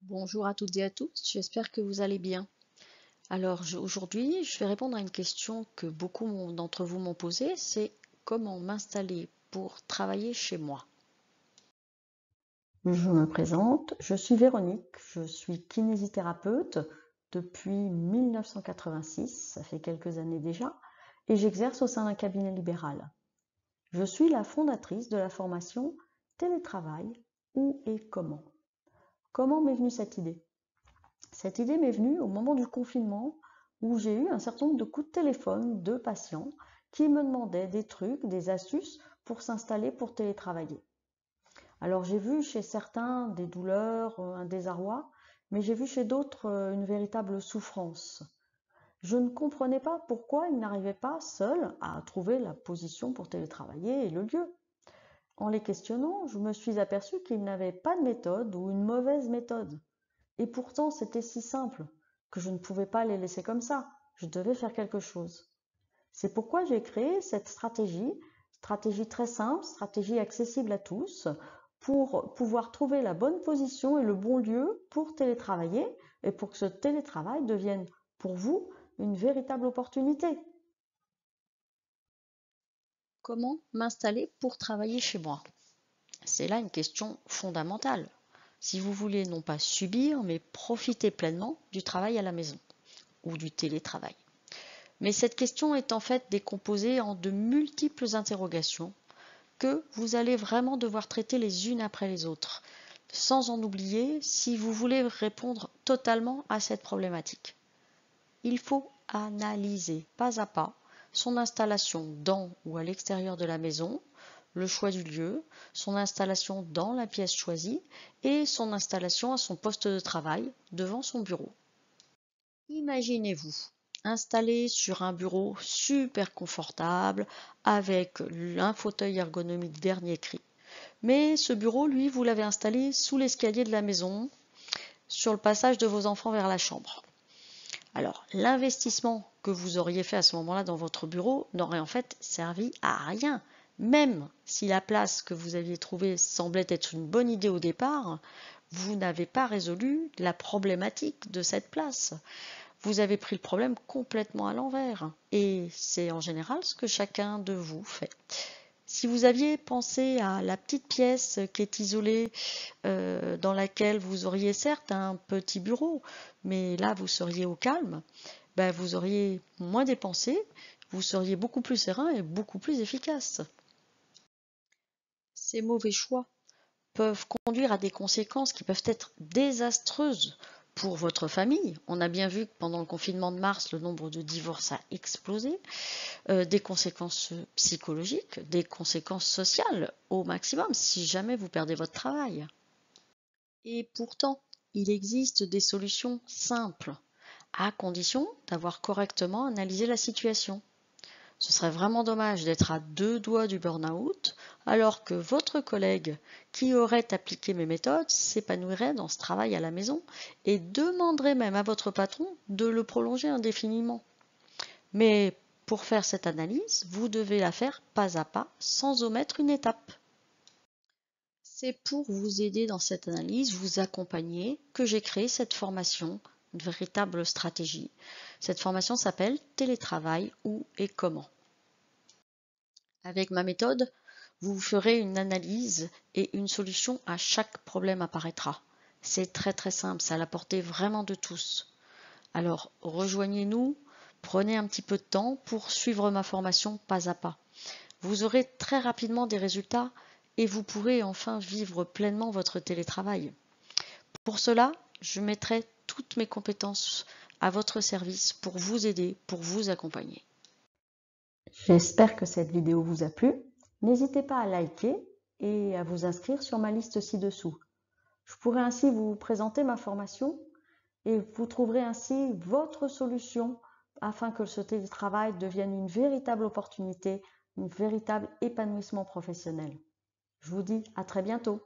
Bonjour à toutes et à tous, j'espère que vous allez bien. Aujourd'hui, je vais répondre à une question que beaucoup d'entre vous m'ont posée, c'est comment m'installer pour travailler chez moi. Je me présente, je suis Véronique, je suis kinésithérapeute depuis 1986, ça fait quelques années déjà, et j'exerce au sein d'un cabinet libéral. Je suis la fondatrice de la formation Télétravail, où et comment. Comment m'est venue cette idée? Cette idée m'est venue au moment du confinement où j'ai eu un certain nombre de coups de téléphone de patients qui me demandaient des trucs, des astuces pour s'installer pour télétravailler. Alors j'ai vu chez certains des douleurs, un désarroi, mais j'ai vu chez d'autres une véritable souffrance. Je ne comprenais pas pourquoi ils n'arrivaient pas seuls à trouver la position pour télétravailler et le lieu. En les questionnant, je me suis aperçue qu'ils n'avaient pas de méthode ou une mauvaise méthode. Et pourtant c'était si simple que je ne pouvais pas les laisser comme ça. Je devais faire quelque chose. C'est pourquoi j'ai créé cette stratégie très simple, stratégie accessible à tous, pour pouvoir trouver la bonne position et le bon lieu pour télétravailler et pour que ce télétravail devienne pour vous une véritable opportunité. Comment m'installer pour travailler chez moi? C'est là une question fondamentale. Si vous voulez non pas subir, mais profiter pleinement du travail à la maison ou du télétravail. Mais cette question est en fait décomposée en de multiples interrogations que vous allez vraiment devoir traiter les unes après les autres, sans en oublier si vous voulez répondre totalement à cette problématique. Il faut analyser pas à pas son installation dans ou à l'extérieur de la maison, le choix du lieu, son installation dans la pièce choisie et son installation à son poste de travail devant son bureau. Imaginez-vous installé sur un bureau super confortable avec un fauteuil ergonomique dernier cri. Mais ce bureau, lui, vous l'avez installé sous l'escalier de la maison, sur le passage de vos enfants vers la chambre. Alors, l'investissement que vous auriez fait à ce moment-là dans votre bureau n'aurait en fait servi à rien. Même si la place que vous aviez trouvée semblait être une bonne idée au départ, vous n'avez pas résolu la problématique de cette place. Vous avez pris le problème complètement à l'envers. Et c'est en général ce que chacun de vous fait. Si vous aviez pensé à la petite pièce qui est isolée, dans laquelle vous auriez certes un petit bureau, mais là vous seriez au calme, ben, vous auriez moins dépensé, vous seriez beaucoup plus serein et beaucoup plus efficace. Ces mauvais choix peuvent conduire à des conséquences qui peuvent être désastreuses pour votre famille. On a bien vu que pendant le confinement de mars, le nombre de divorces a explosé, des conséquences psychologiques, des conséquences sociales au maximum si jamais vous perdez votre travail. Et pourtant, il existe des solutions simples, à condition d'avoir correctement analysé la situation. Ce serait vraiment dommage d'être à deux doigts du burn-out, alors que votre collègue qui aurait appliqué mes méthodes s'épanouirait dans ce travail à la maison et demanderait même à votre patron de le prolonger indéfiniment. Mais pour faire cette analyse, vous devez la faire pas à pas, sans omettre une étape. C'est pour vous aider dans cette analyse, vous accompagner, que j'ai créé cette formation, une véritable stratégie. Cette formation s'appelle Télétravail où et comment. Avec ma méthode, vous ferez une analyse et une solution à chaque problème apparaîtra. C'est très très simple, c'est à la portée vraiment de tous. Alors rejoignez-nous, prenez un petit peu de temps pour suivre ma formation pas à pas. Vous aurez très rapidement des résultats et vous pourrez enfin vivre pleinement votre télétravail. Pour cela, je mettrai toutes mes compétences à votre service pour vous aider, pour vous accompagner. J'espère que cette vidéo vous a plu. N'hésitez pas à liker et à vous inscrire sur ma liste ci-dessous. Je pourrai ainsi vous présenter ma formation et vous trouverez ainsi votre solution afin que ce télétravail devienne une véritable opportunité, un véritable épanouissement professionnel. Je vous dis à très bientôt.